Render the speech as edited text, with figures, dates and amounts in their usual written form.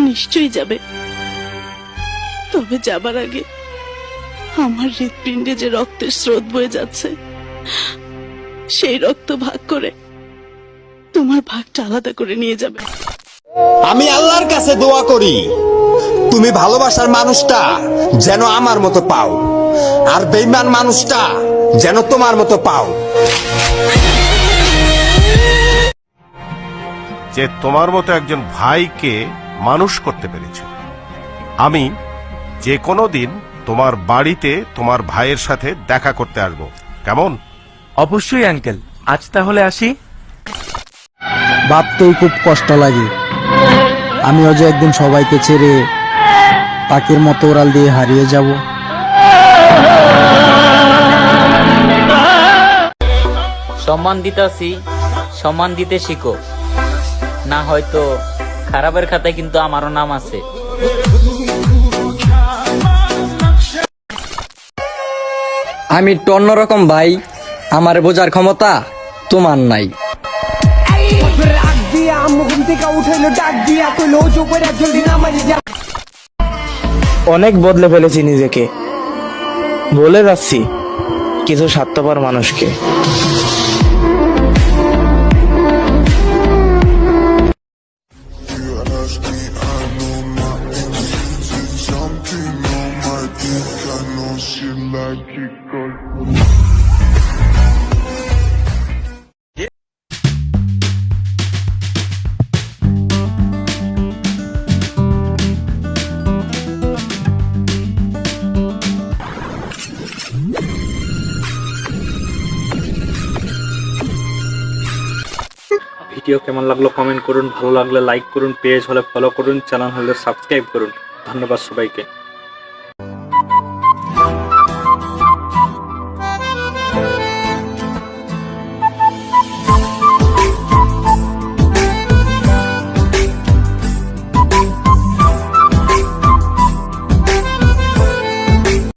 নিশ্চয়ই যাবে, তবে যাবার আগে আমার হৃৎপিণ্ডে যে রক্তের স্রোত বয়ে যাচ্ছে সেই রক্ত ভাগ করে তোমার ভাগটা আলাদা করে নিয়ে যাবে। আমি আল্লাহর কাছে দোয়া করি তুমি ভালোবাসার মানুষটা যেন আমার মতো পাও, আর বেঈমান মানুষটা যেন তোমার মতো পাও। যে তোমার মতো একজন ভাইকে মানুষ করতে পেরেছে। আমি যে কোনো দিন তোমার বাড়িতে তোমার ভাইয়ের সাথে দেখা করতে আসবো, কেমন? অবশ্যই আঙ্কেল, আজ তাহলে আসি। ভাবতেই খুব কষ্ট লাগে, আমিও যে একদিন সবাইকে ছেড়ে পাখির মতো ওড়াল দিয়ে হারিয়ে যাব। সম্মান দিতাছি, সম্মান দিতে শিখো, না হয়তো খারাপের খাতায় কিন্তু আমারও নাম আছে। আমি একটু অন্যরকম ভাই, আমার বোঝার ক্ষমতা তোমার নাই। অনেক বদলে ফেলেছি নিজেকে, বলে যাচ্ছি কিছু স্বার্থপর মানুষকে। ভিডিও কেমন লাগলো কমেন্ট করুন, ভালো লাগলে লাইক করুন, পেজ হলে ফলো করুন, চ্যানেল হলে সাবস্ক্রাইব করুন। ধন্যবাদ সবাইকে।